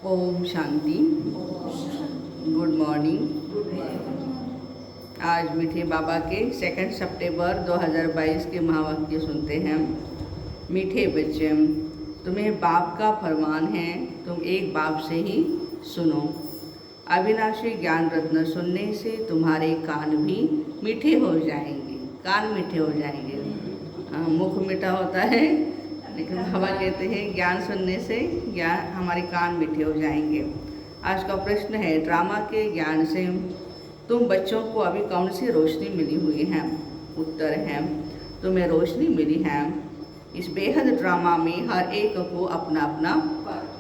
Om Shanti. Good morning. आज मीठे बाबा के 2 सितंबर 2022 के महावाक्य सुनते हैं। मीठे बच्चे, तुम्हें बाप का फरमान है, तुम एक बाप से ही सुनो। अविनाशी ज्ञान रत्न सुनने से तुम्हारे कान भी मीठे हो जाएंगे। कान मीठे हो जाएंगे। मुख मीठा होता है, लेकिन बाबा कहते हैं ज्ञान सुनने से ज्ञान हमारे कान मीठे हो जाएंगे। आज का प्रश्न है, ड्रामा के ज्ञान से तुम बच्चों को अभी कौन सी रोशनी मिली हुई है? उत्तर है, तुम्हें रोशनी मिली है। इस बेहद ड्रामा में हर एक को अपना अपना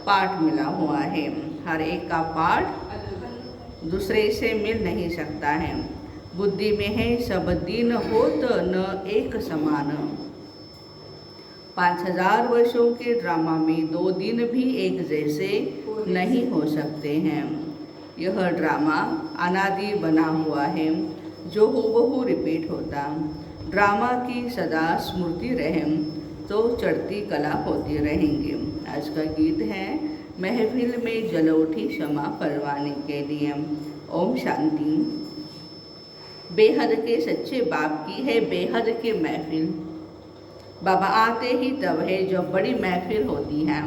पार्ट मिला हुआ है। हर एक का पार्ट दूसरे से मिल नहीं सकता है। बुद्धि में है सब दिन होत न एक समान। 5000 वर्षों के ड्रामा में 2 दिन भी एक जैसे नहीं हो सकते हैं। यह ड्रामा अनादि बना हुआ है, जो हूबहू रिपीट होता। ड्रामा की सदा स्मृति रहे तो चढ़ती कला होती रहेंगी। आज का गीत है, महफिल में जल उठी क्षमा करवाने के लिए। ओम शांति। बेहद के सच्चे बाप की है बेहद की महफिल। बाबा आते ही तब है जब बड़ी महफिल होती है।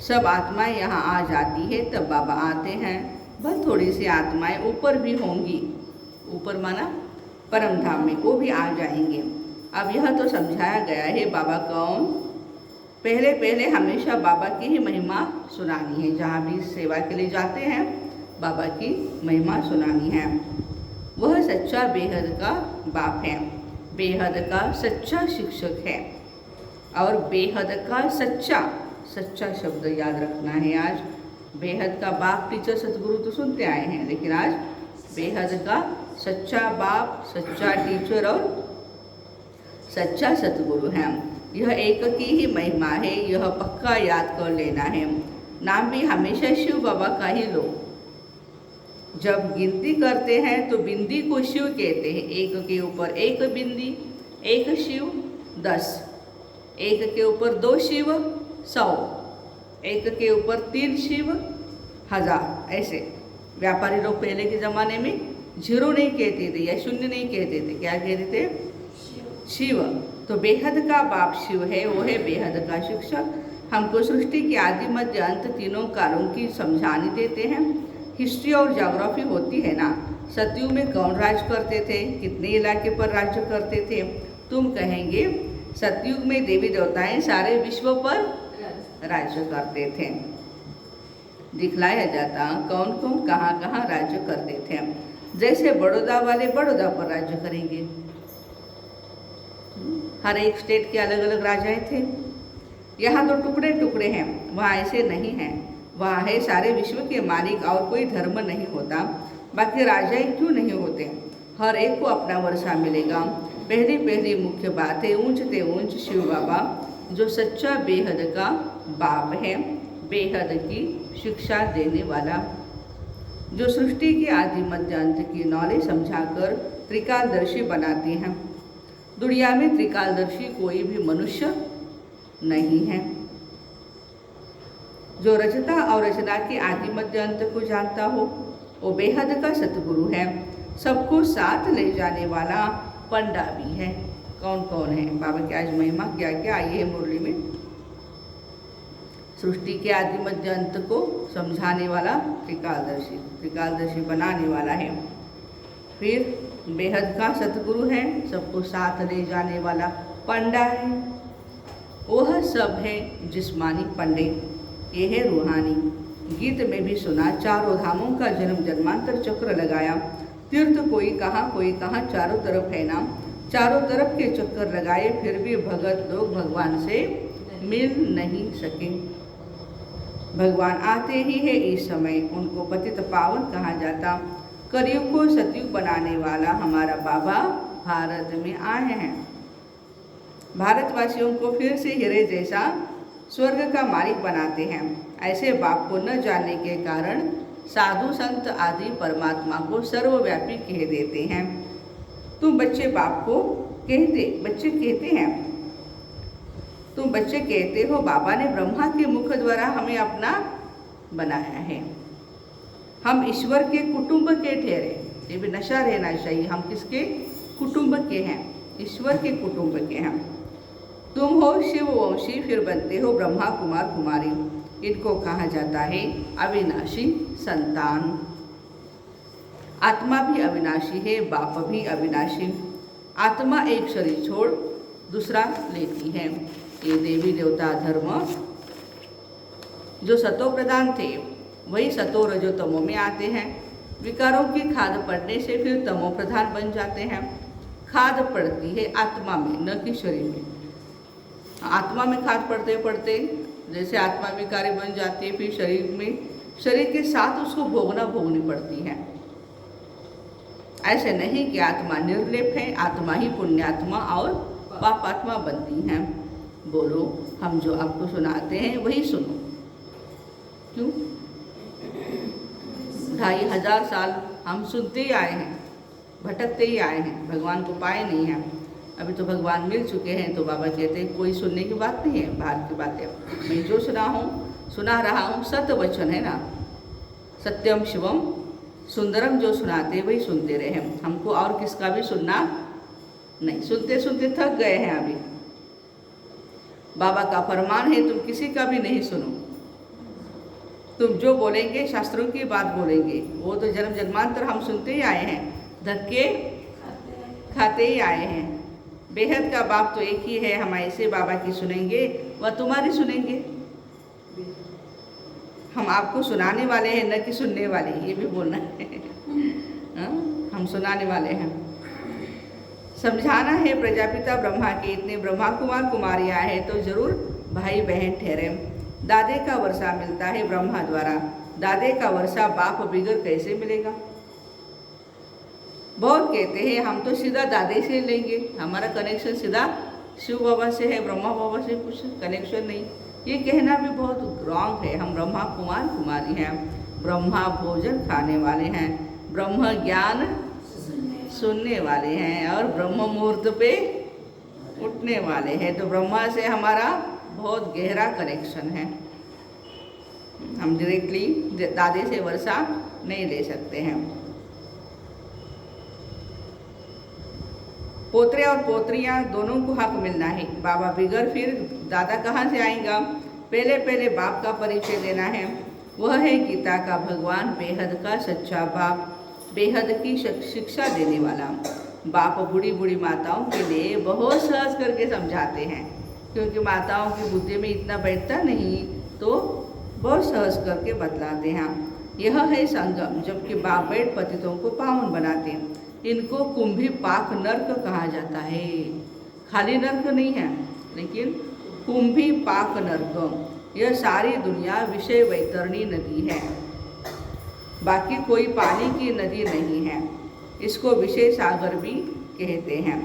सब आत्माएं यहाँ आ जाती है तब बाबा आते हैं। बस थोड़ी सी आत्माएं ऊपर भी होंगी, ऊपर माना परम धाम में, वो भी आ जाएंगे। अब यह तो समझाया गया है बाबा कौन। पहले पहले हमेशा बाबा की ही महिमा सुनानी है। जहाँ भी सेवा के लिए जाते हैं बाबा की महिमा सुनानी है। वह सच्चा बेहद का बाप है, बेहद का सच्चा शिक्षक है, और बेहद का सच्चा शब्द याद रखना है। आज बेहद का बाप टीचर सतगुरु तो सुनते आए हैं, लेकिन आज बेहद का सच्चा बाप, सच्चा टीचर और सच्चा सतगुरु है। यह एक की ही महिमा है, यह पक्का याद कर लेना है। नाम भी हमेशा शिव बाबा का ही लो। जब गिनती करते हैं तो बिंदी को शिव कहते हैं। एक के ऊपर एक बिंदी, एक शिव 10, एक के ऊपर 2 शिव 100, एक के ऊपर 3 शिव 1000। ऐसे व्यापारी लोग पहले के ज़माने में 0 नहीं कहते थे या शून्य नहीं कहते थे, क्या कहते थे? शिव। तो बेहद का बाप शिव है, वो है बेहद का शिक्षक। हमको सृष्टि के आदि मध्य अंत तीनों कालों की समझानी देते हैं। हिस्ट्री और ज्योग्राफी होती है ना। सतयुग में कौन राज करते थे, कितने इलाके पर राज्य करते थे? तुम कहेंगे सतयुग में देवी देवताएं सारे विश्व पर राज्य करते थे। दिखलाया जाता कौन कौन कहाँ कहाँ राज्य करते थे। जैसे बड़ौदा वाले बड़ौदा पर राज्य करेंगे। हर एक स्टेट के अलग अलग राजाएं थे। यहाँ तो टुकड़े टुकड़े हैं, वहाँ ऐसे नहीं हैं। वहाँ है सारे विश्व के मालिक और कोई धर्म नहीं होता। बाकी राजाएं क्यों नहीं होते? हर एक को अपना वर्षा मिलेगा। पहली मुख्य बात है, ऊंचते ऊंच शिव बाबा जो सच्चा बेहद का बाप है, बेहद की शिक्षा देने वाला, जो सृष्टि के आदि मध्य अंत की नॉलेज समझाकर त्रिकालदर्शी बनाते हैं। दुनिया में त्रिकालदर्शी कोई भी मनुष्य नहीं है। जो रचता और रचना के आदि मध्य अंत को जानता हो, वो बेहद का सतगुरु है। सबको साथ ले जाने वाला पंडा भी है। कौन कौन है? बाबा की आज महिमा क्या क्या आई है मुरली में। सृष्टि के आदि मध्य अंत को समझाने वाला त्रिकालदर्शी, त्रिकालदर्शी बनाने वाला है। फिर बेहद का सतगुरु है, सबको साथ ले जाने वाला पंडा है। वह सब है जिस्मानी पंडे, ये है रूहानी। गीत में भी सुना, चारों धामों का जन्म जन्मांतर चक्र लगाया। तीर्थ कोई कहाँ चारों तरफ है ना। चारों तरफ के चक्कर लगाए फिर भी भगत लोग भगवान से मिल नहीं सके। भगवान आते ही है इस समय, उनको पतित पावन कहा जाता। कलयुग को सतयुग बनाने वाला हमारा बाबा भारत में आए हैं। भारतवासियों को फिर से हीरे जैसा स्वर्ग का मालिक बनाते हैं। ऐसे बाप को न जानने के कारण साधु संत आदि परमात्मा को सर्वव्यापी कह देते हैं। तुम बच्चे बाप को बच्चे कहते हैं। तुम बच्चे कहते हो बाबा ने ब्रह्मा के मुख द्वारा हमें अपना बनाया है। हम ईश्वर के कुटुंब के ठहरे, ये भी नशा रहना चाहिए। हम किसके कुटुंब के हैं? ईश्वर के कुटुंब के हैं। तुम हो शिववंशी, फिर बनते हो ब्रह्मा कुमार कुमारी। इनको कहा जाता है अविनाशी संतान। आत्मा भी अविनाशी है, बाप भी अविनाशी। आत्मा एक शरीर छोड़ दूसरा लेती है। ये देवी देवता धर्म जो सतो प्रधान थे वही सतो रजो तमो में आते हैं। विकारों की खाद पड़ने से फिर तमो प्रधान बन जाते हैं। खाद पड़ती है आत्मा में, न कि शरीर में। आत्मा में खाद पड़ते पड़ते जैसे आत्मा विकारी बन जाती है, फिर शरीर में, शरीर के साथ उसको भोगनी पड़ती है। ऐसे नहीं कि आत्मा निर्लेप है, आत्मा ही पुण्यात्मा और पापात्मा बनती हैं। बोलो, हम जो आपको सुनाते हैं वही सुनो। क्यों? 2500 साल हम सुनते ही आए हैं, भटकते ही आए हैं, भगवान को पाए नहीं हैं। अभी तो भगवान मिल चुके हैं, तो बाबा कहते हैं कोई सुनने की बात नहीं है, बाहर की बातें। मैं जो सुना रहा हूँ सत्य वचन है ना, सत्यम शिवम सुंदरम, जो सुनाते वही सुनते रहे। हमको और किसका भी सुनना नहीं, सुनते सुनते थक गए हैं। अभी बाबा का फरमान है तुम किसी का भी नहीं सुनो। तुम जो बोलेंगे शास्त्रों की बात बोलेंगे, वो तो जन्म जन्मांतर हम सुनते ही आए हैं, धक्के खाते ही आए हैं। बेहद का बाप तो एक ही है, हम ऐसे बाबा की सुनेंगे वह तुम्हारी सुनेंगे। हम आपको सुनाने वाले हैं, न कि सुनने वाले, ये भी बोलना है। हम सुनाने वाले हैं। समझाना है प्रजापिता ब्रह्मा के इतने ब्रह्मा कुमार कुमारियाँ हैं, तो जरूर भाई बहन ठहरे। दादे का वर्षा मिलता है ब्रह्मा द्वारा, दादे का वर्षा बाप बिगर कैसे मिलेगा? बहुत कहते हैं हम तो सीधा दादे से लेंगे, हमारा कनेक्शन सीधा शिव बाबा से है, ब्रह्मा बाबा से कुछ कनेक्शन नहीं। ये कहना भी बहुत रॉन्ग है। हम ब्रह्मा कुमार कुमारी हैं, ब्रह्मा भोजन खाने वाले हैं, ब्रह्म ज्ञान सुनने वाले हैं और ब्रह्म मुहूर्त पे उठने वाले हैं। तो ब्रह्मा से हमारा बहुत गहरा कनेक्शन है। हम डायरेक्टली दादे से वर्षा नहीं ले सकते हैं। पोतरे और पोत्रियां दोनों को हक मिलना है। बाबा बिगर फिर दादा कहाँ से आएगा? पहले बाप का परिचय देना है। वह है गीता का भगवान, बेहद का सच्चा बाप, बेहद की शिक्षा देने वाला बाप। बूढ़ी बूढ़ी माताओं के लिए बहुत सहज करके समझाते हैं, क्योंकि माताओं की बुद्धि में इतना बैठता नहीं, तो बहुत सहज करके बतलाते हैं। यह है संगम, जबकि बाप बैठ पतितों को पावन बनाते हैं। इनको कुंभी पाक नर्क कहा जाता है। खाली नर्क नहीं है, लेकिन कुंभी पाक नर्क। यह सारी दुनिया विषय वैतरणी नदी है, बाकी कोई पानी की नदी नहीं है। इसको विषय सागर भी कहते हैं।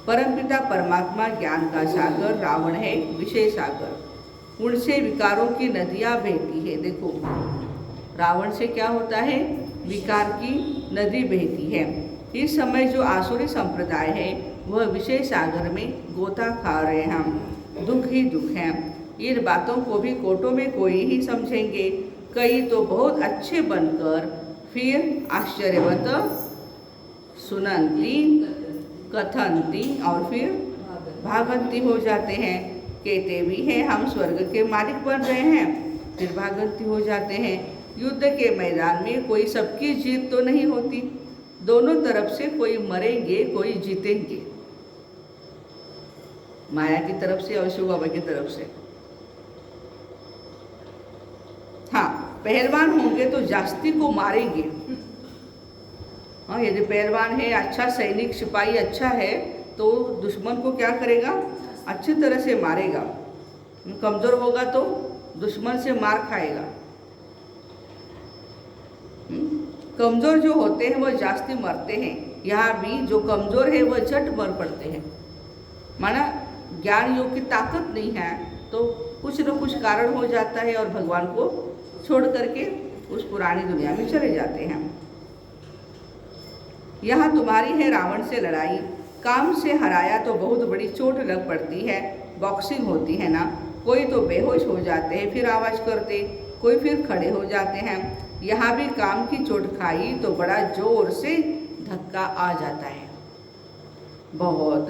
परमपिता परमात्मा ज्ञान का सागर, रावण है विषय सागर। उनसे विकारों की नदियाँ बहती है। देखो, रावण से क्या होता है? विकार की नदी बहती है। इस समय जो आसुरी संप्रदाय है वह विषय सागर में गोता खा रहे हैं। दुख ही दुख है। इन बातों को भी कोटों में कोई ही समझेंगे, कई तो बहुत अच्छे बनकर फिर आश्चर्यवत सुनंती कथनती और फिर भागंती हो जाते हैं। कहते भी हैं हम स्वर्ग के मालिक बन रहे हैं, फिर भागंती हो जाते हैं। युद्ध के मैदान में कोई सबकी जीत तो नहीं होती, दोनों तरफ से कोई मरेंगे कोई जीतेंगे, माया की तरफ से और शिव बाबा की तरफ से। हाँ, पहलवान होंगे तो जास्ती को मारेंगे। हाँ, यदि पहलवान है, अच्छा सैनिक सिपाही अच्छा है, तो दुश्मन को क्या करेगा? अच्छी तरह से मारेगा। कमज़ोर होगा तो दुश्मन से मार खाएगा। कमज़ोर जो होते हैं वह जास्ती मरते हैं। यहाँ भी जो कमज़ोर है वह झट मर पड़ते हैं। माना ज्ञान योग की ताकत नहीं है तो कुछ न कुछ कारण हो जाता है और भगवान को छोड़ करके उस पुरानी दुनिया में चले जाते हैं। यहाँ तुम्हारी है रावण से लड़ाई, काम से हराया तो बहुत बड़ी चोट लग पड़ती है। बॉक्सिंग होती है ना, कोई तो बेहोश हो जाते हैं फिर आवाज़ करते, कोई फिर खड़े हो जाते हैं। यहाँ भी काम की चोट खाई तो बड़ा जोर से धक्का आ जाता है। बहुत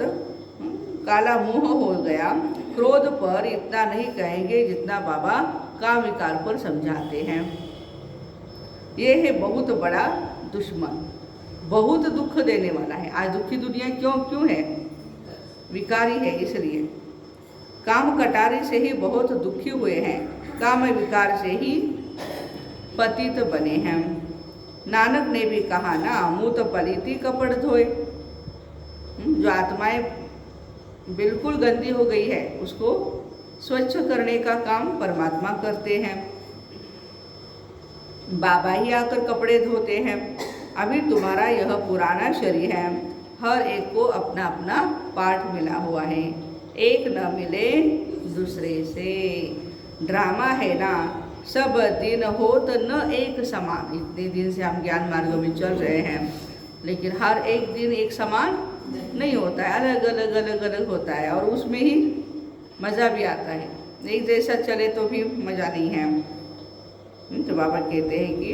काला मुंह हो गया। क्रोध पर इतना नहीं कहेंगे जितना बाबा काम विकार पर समझाते हैं। ये है बहुत बड़ा दुश्मन, बहुत दुख देने वाला है। आज दुखी दुनिया क्यों है? विकारी है। इसलिए काम कटारे से ही बहुत दुखी हुए हैं, काम विकार से ही पतित बने हैं। नानक ने भी कहा ना, मूत पलीती कपड़ धोए। जो आत्माएं बिल्कुल गंदी हो गई है उसको स्वच्छ करने का काम परमात्मा करते हैं। बाबा ही आकर कपड़े धोते हैं। अभी तुम्हारा यह पुराना शरीर है, हर एक को अपना अपना पाठ मिला हुआ है, एक न मिले दूसरे से। ड्रामा है ना, सब दिन होत न एक समान। इतने दिन से हम ज्ञान मार्ग में चल रहे हैं, लेकिन हर एक दिन एक समान नहीं होता है, अलग अलग अलग अलग होता है। और उसमें ही मज़ा भी आता है। एक जैसा चले तो भी मज़ा नहीं है। तो बाबा कहते हैं कि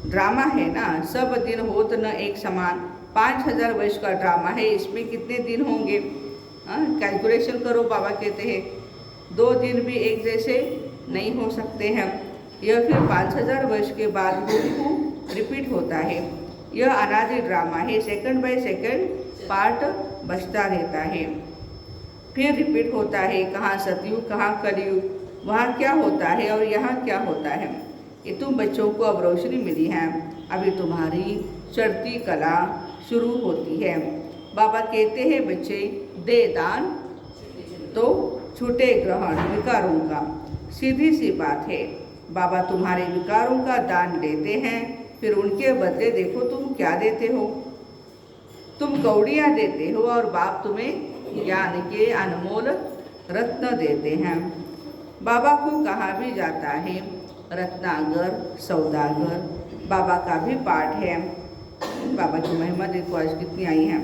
ड्रामा है ना, सब दिन होत न एक समान। 5000 वर्ष का ड्रामा है, इसमें कितने दिन होंगे? कैलकुलेशन करो। बाबा कहते हैं 2 दिन भी एक जैसे नहीं हो सकते हैं। यह फिर 5000 वर्ष के बाद रिपीट होता है। यह अनादि ड्रामा है, सेकंड बाय सेकंड पार्ट बचता रहता है, फिर रिपीट होता है। कहाँ सतयुग, कहाँ कलयुग, वहाँ क्या होता है और यहाँ क्या होता है। ये तुम बच्चों को अब रोशनी मिली है, अभी तुम्हारी चढ़ती कला शुरू होती है। बाबा कहते हैं बच्चे, दे दान तो छूटे ग्रहण विकारों का। सीधी सी बात है। बाबा तुम्हारे विकारों का दान लेते हैं, फिर उनके बदले देखो तुम क्या देते हो। तुम कौड़ियाँ देते हो और बाप तुम्हें ज्ञान के अनमोल रत्न देते हैं। बाबा को कहा भी जाता है रत्नागर, सौदागर। बाबा का भी पाठ है। बाबा की महिमा देखो आज कितनी आई है।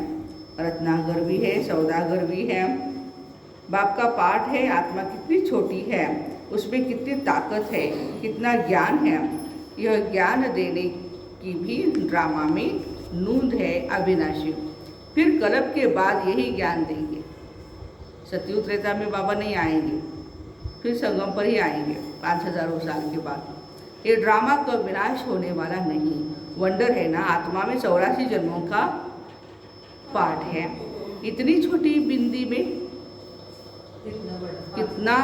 रत्नागर भी है, सौदागर भी है। बाप का पाठ है। आत्मा कितनी छोटी है, उसमें कितनी ताकत है, कितना ज्ञान है। यह ज्ञान देने की भी ड्रामा में नूंद है अविनाशी। फिर कल्प के बाद यही ज्ञान देंगे। सतयुग त्रेता में बाबा नहीं आएंगे, फिर संगम पर ही आएंगे 5000 साल के बाद। ये ड्रामा का विनाश होने वाला नहीं। वंडर है ना, आत्मा में 84 जन्मों का पाठ है। इतनी छोटी बिंदी में कितना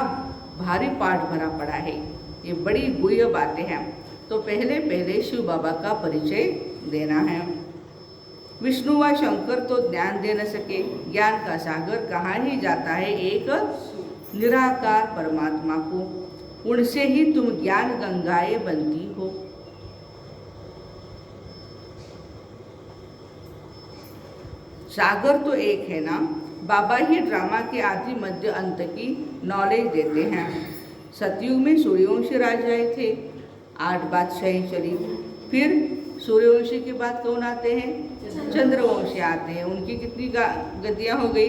भारी पाठ भरा पड़ा है। ये बड़ी गुह्य बातें हैं। तो पहले शिव बाबा का परिचय देना है। विष्णु व शंकर तो ज्ञान दे न सके, ज्ञान का सागर कहाँ ही जाता है एक निराकार परमात्मा को। उनसे ही तुम ज्ञान गंगाएं बनती हो। सागर तो एक है ना। बाबा ही ड्रामा के आदि मध्य अंत की नॉलेज देते हैं। सतयुग में सूर्यवंशी राजाएं थे, 8 बादशाही चली। फिर सूर्यवंशी के बाद कौन आते हैं? चंद्रवंशी आते हैं। उनकी कितनी गद्दियाँ हो गई?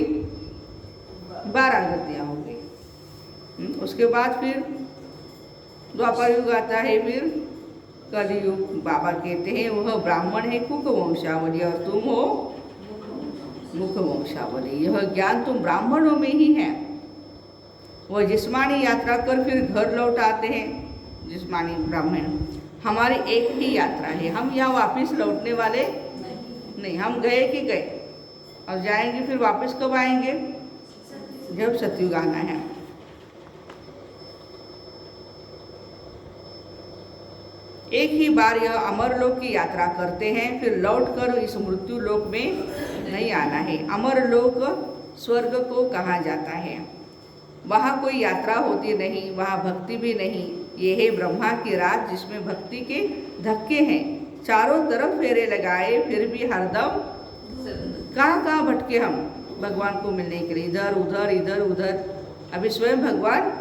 12 गद्दियाँ हो गई। उसके बाद फिर द्वापर युग आता है, फिर कलयुग। बाबा कहते हैं वह ब्राह्मण है कुक वंशावली और तुम हो मुख वंशावली। यह ज्ञान तुम ब्राह्मणों में ही है। वह जिस्मानी यात्रा कर फिर घर लौट आते हैं। जिस्मानी ब्राह्मण हमारी एक ही यात्रा है। हम यहाँ वापस लौटने वाले नहीं। हम गए कि गए और जाएंगे। फिर वापस कब आएंगे? जब सतयुग आना है। एक ही बार यह अमर लोक की यात्रा करते हैं, फिर लौटकर इस मृत्यु लोक में नहीं आना है। अमर लोक स्वर्ग को कहा जाता है। वहाँ कोई यात्रा होती नहीं, वहाँ भक्ति भी नहीं। ये है ब्रह्मा की रात जिसमें भक्ति के धक्के हैं। चारों तरफ फेरे लगाए फिर भी हरदम कहाँ भटके हम भगवान को मिलने के लिए, इधर उधर इधर उधर। अभी स्वयं भगवान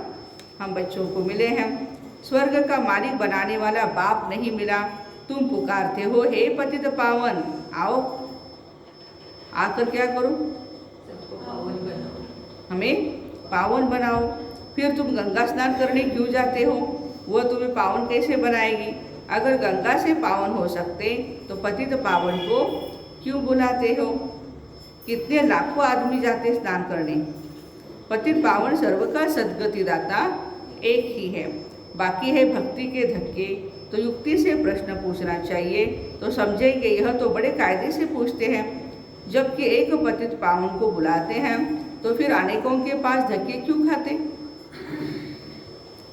हम बच्चों को मिले हैं। स्वर्ग का मालिक बनाने वाला बाप नहीं मिला। तुम पुकारते हो हे पतित पावन, आओ आकर क्या करो? हमें पावन बनाओ। फिर तुम गंगा स्नान करने क्यों जाते हो? वह तुम्हें पावन कैसे बनाएगी? अगर गंगा से पावन हो सकते तो पतित पावन को क्यों बुलाते हो? कितने लाखों आदमी जाते स्नान करने। पतित पावन सर्व का सद्गति दाता एक ही है, बाकी है भक्ति के धक्के। तो युक्ति से प्रश्न पूछना चाहिए तो समझेंगे यह तो बड़े कायदे से पूछते हैं। जबकि एक पतित पावन को बुलाते हैं तो फिर अनेकों के पास धक्के क्यों खाते?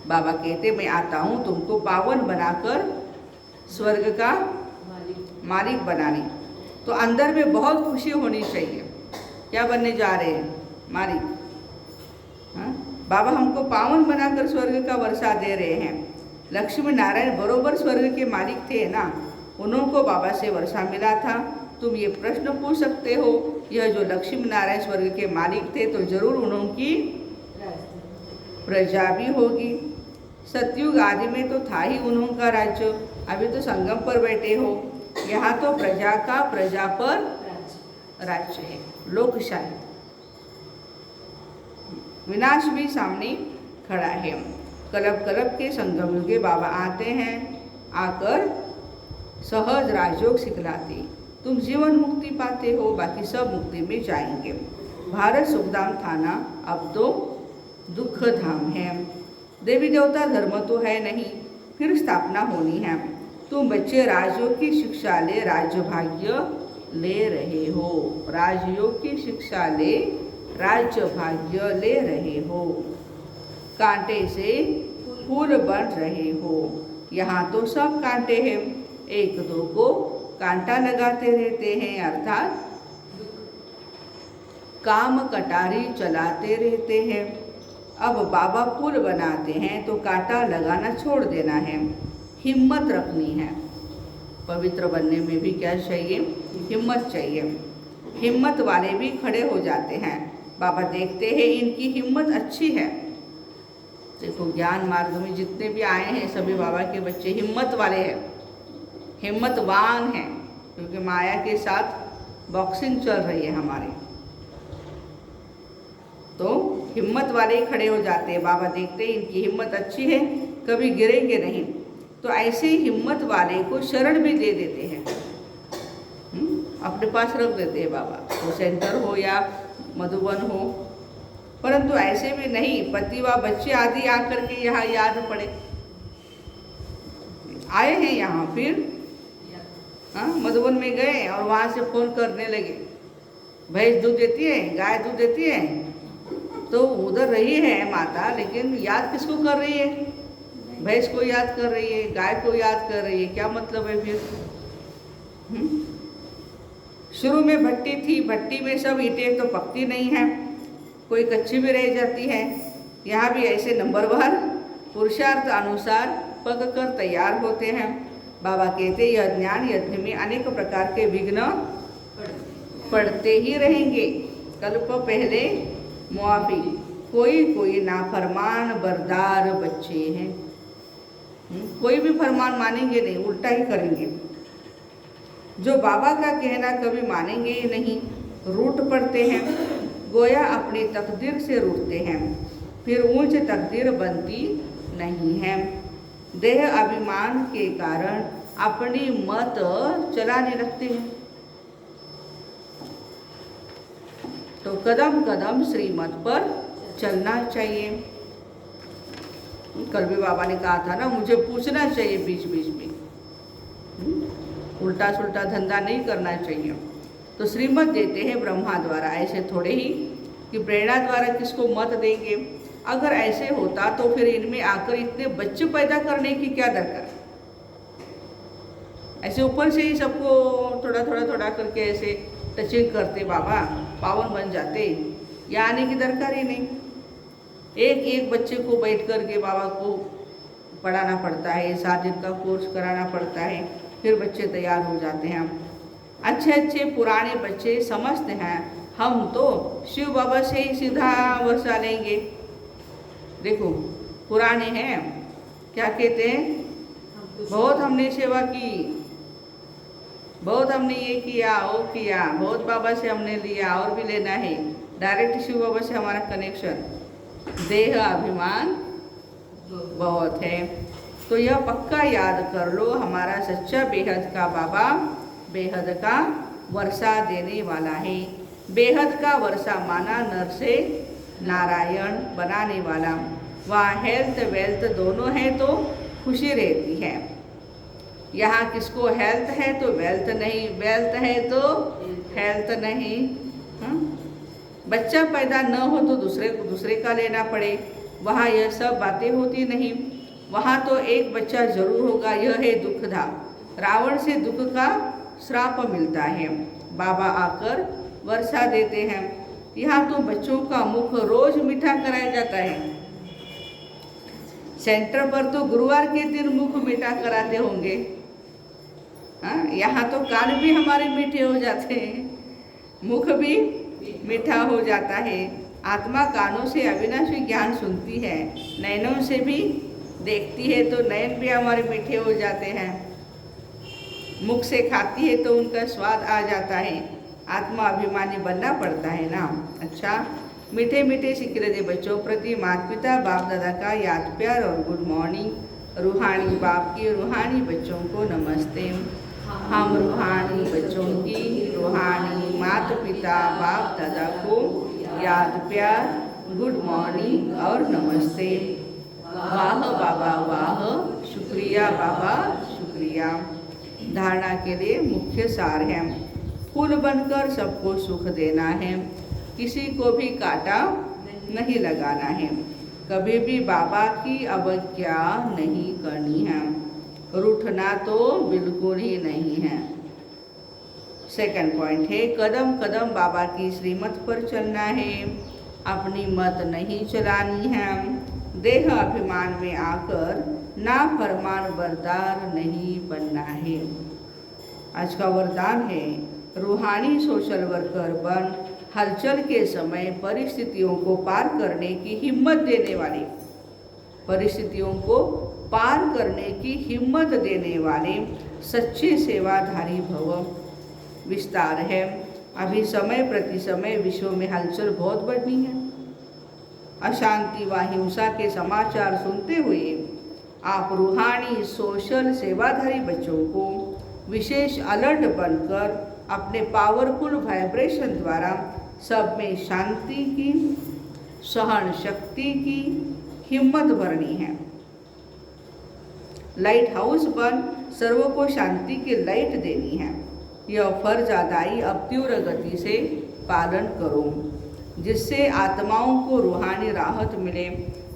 बाबा कहते मैं आता हूँ तुमको पावन बनाकर स्वर्ग का मालिक बनाने। तो अंदर में बहुत खुशी होनी चाहिए। क्या बनने जा रहे हैं? मालिक। हाँ? बाबा हमको पावन बनाकर स्वर्ग का वर्षा दे रहे हैं। लक्ष्मी नारायण बरोबर स्वर्ग के मालिक थे ना, उन्होंने बाबा से वर्षा मिला था। तुम ये प्रश्न पूछ सकते हो, यह जो लक्ष्मी नारायण स्वर्ग के मालिक थे तो जरूर उनकी प्रजा भी होगी। सतयुग आदि में तो था ही उनका राज्य। अभी तो संगम पर बैठे हो, यहाँ तो प्रजा का प्रजा पर राज्य है, लोकशाही। विनाश भी सामने खड़ा है। कलब कलब के संगम युगे बाबा आते हैं, आकर सहज राजयोग सिखलाते। तुम जीवन मुक्ति पाते हो, बाकी सब मुक्ति में जाएंगे। भारत सुखधाम थाना अब तो दुख धाम है। देवी देवता धर्म तो है नहीं, फिर स्थापना होनी है। तुम बच्चे राजयोग की शिक्षा ले राज्य भाग्य ले रहे हो। राजयोग की शिक्षा ले राज्य भाग्य ले रहे हो। कांटे से फूल बन रहे हो। यहाँ तो सब कांटे हैं, एक दो को कांटा लगाते रहते हैं, अर्थात काम कटारी चलाते रहते हैं। अब बाबा फूल बनाते हैं तो कांटा लगाना छोड़ देना है, हिम्मत रखनी है। पवित्र बनने में भी क्या चाहिए? हिम्मत चाहिए। हिम्मत वाले भी खड़े हो जाते हैं। बाबा देखते हैं इनकी हिम्मत अच्छी है। देखो ज्ञान मार्ग में जितने भी आए हैं सभी बाबा के बच्चे हिम्मत वाले हैं, हिम्मतवान हैं, क्योंकि माया के साथ बॉक्सिंग चल रही है हमारे। तो हिम्मत वाले ही खड़े हो जाते हैं। बाबा देखते हैं इनकी हिम्मत अच्छी है, कभी गिरेंगे नहीं, तो ऐसे ही हिम्मत वाले को शरण भी दे देते हैं, अपने पास रख देते हैं बाबा। वो सेंटर हो या मधुबन हो, परंतु ऐसे में नहीं। पति व बच्चे आदि आकर के यहाँ याद पड़े, आए हैं यहाँ, फिर मधुबन में गए और वहाँ से फोन करने लगे, भैंस दूध देती है, गाय दूध देती है, तो उधर रही है माता, लेकिन याद किसको कर रही है? भैंस को याद कर रही है, गाय को याद कर रही है। क्या मतलब है फिर? शुरू में भट्टी थी, भट्टी में सब ईंटें तो पकती नहीं है, कोई कच्ची भी रह जाती है। यहाँ भी ऐसे नंबरवार पुरुषार्थ अनुसार पक कर तैयार होते हैं। बाबा कहते यह ज्ञान यज्ञ में अनेक प्रकार के विघ्न पड़ते ही रहेंगे। कल्प पहले मुआफी, कोई कोई नाफरमान बरदार बच्चे हैं। कोई भी फरमान मानेंगे नहीं, उल्टा ही करेंगे। जो बाबा का कहना कभी मानेंगे ही नहीं, रूठ पड़ते हैं, गोया अपनी तकदीर से रूठते हैं, फिर ऊंच तकदीर बनती नहीं है। देह अभिमान के कारण अपनी मत चलाने लगते हैं। तो कदम कदम श्रीमत पर चलना चाहिए। कल भी बाबा ने कहा था ना, मुझे पूछना चाहिए बीच बीच में, उल्टा सुल्टा धंधा नहीं करना चाहिए। तो श्रीमत देते हैं ब्रह्मा द्वारा, ऐसे थोड़े ही कि प्रेरणा द्वारा किसको मत देंगे। अगर ऐसे होता तो फिर इनमें आकर इतने बच्चे पैदा करने की क्या दरकार? ऐसे ऊपर से ही सबको थोड़ा थोड़ा थोड़ा करके ऐसे टचिंग करते बाबा, पावन बन जाते। यहाँ आने की दरकार ही नहीं। एक एक बच्चे को बैठ कर के बाबा को पढ़ाना पड़ता है, 7 दिन का कोर्स कराना पड़ता है, फिर बच्चे तैयार हो जाते हैं। अच्छे अच्छे पुराने बच्चे समझते हैं हम तो शिव बाबा से ही सीधा वर्षा लेंगे। देखो पुराने हैं, क्या कहते हैं, बहुत हमने सेवा की, बहुत हमने ये किया वो किया, बहुत बाबा से हमने लिया और भी लेना है। डायरेक्ट शिव बाबा से हमारा कनेक्शन, देह अभिमान बहुत है। तो यह पक्का याद कर लो, हमारा सच्चा बेहद का बाबा बेहद का वर्षा देने वाला है। बेहद का वर्षा माना नर से नारायण बनाने वाला। वहाँ हेल्थ वेल्थ दोनों है तो खुशी रहती है। यहाँ किसको हेल्थ है तो वेल्थ नहीं, वेल्थ है तो हेल्थ नहीं। बच्चा पैदा न हो तो दूसरे का लेना पड़े, वहाँ यह सब बातें होती नहीं। वहाँ तो एक बच्चा जरूर होगा, यह है दुख धाम। रावण से दुख का श्राप मिलता है, बाबा आकर वर्षा देते हैं। यहाँ तो बच्चों का मुख रोज मीठा कराया जाता है। सेंटर पर तो गुरुवार के दिन मुख मीठा कराते होंगे। हाँ, यहाँ तो कान भी हमारे मीठे हो जाते हैं, मुख भी मीठा हो जाता है। आत्मा कानों से अविनाशी ज्ञान सुनती है, नयनों से भी देखती है तो नयन भी हमारे मीठे हो जाते हैं। मुख से खाती है तो उनका स्वाद आ जाता है। आत्मा अभिमानी बनना पड़ता है ना। अच्छा, मीठे मीठे सिक्के बच्चों प्रति माता पिता बाप दादा का याद प्यार और गुड मॉर्निंग। रूहानी बाप की रूहानी बच्चों को नमस्ते। हम रूहानी बच्चों की रूहानी माता पिता बाप दादा को याद प्यार, गुड मॉर्निंग और नमस्ते। वाह बाबा वाह, शुक्रिया बाबा शुक्रिया। धारणा के लिए मुख्य सार है, फूल बनकर सबको सुख देना है, किसी को भी कांटा नहीं लगाना है, कभी भी बाबा की अवज्ञा नहीं करनी है, रूठना तो बिल्कुल ही नहीं है। सेकंड पॉइंट है, कदम कदम बाबा की श्रीमत पर चलना है, अपनी मत नहीं चलानी है, देह अभिमान में आकर नाफरमान वरदान नहीं बनना है। आज का वरदान है, रूहानी सोशल वर्कर बन, हलचल के समय परिस्थितियों को पार करने की हिम्मत देने वाले, परिस्थितियों को पार करने की हिम्मत देने वाले सच्चे सेवाधारी भव। विस्तार है, अभी समय प्रति समय विश्व में हलचल बहुत बढ़नी है। अशांति व हिंसा के समाचार सुनते हुए आप रूहानी सोशल सेवाधारी बच्चों को विशेष अलर्ट बनकर अपने पावरफुल वाइब्रेशन द्वारा सब में शांति की, सहन शक्ति की हिम्मत भरनी है। लाइट हाउस बन सर्वों को शांति की लाइट देनी है। यह फर्ज अदाई अब तीव्र गति से पालन करो, जिससे आत्माओं को रूहानी राहत मिले।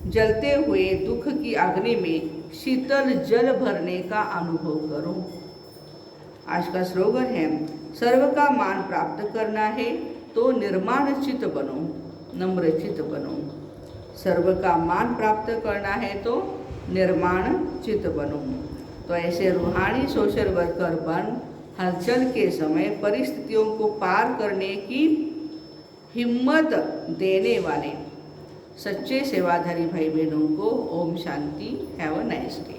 जलते हुए दुख की अग्नि में शीतल जल भरने का अनुभव करो। आज का स्लोगन है, सर्व का मान प्राप्त करना है तो निर्माण चित्त बनो, नम्र चित्त बनो। सर्व का मान प्राप्त करना है तो निर्माण चित्त बनो। तो ऐसे रूहानी सोशल वर्कर बन, हलचल के समय परिस्थितियों को पार करने की हिम्मत देने वाले सच्चे सेवाधारी भाई बहनों को Om Shanti. Have a nice day.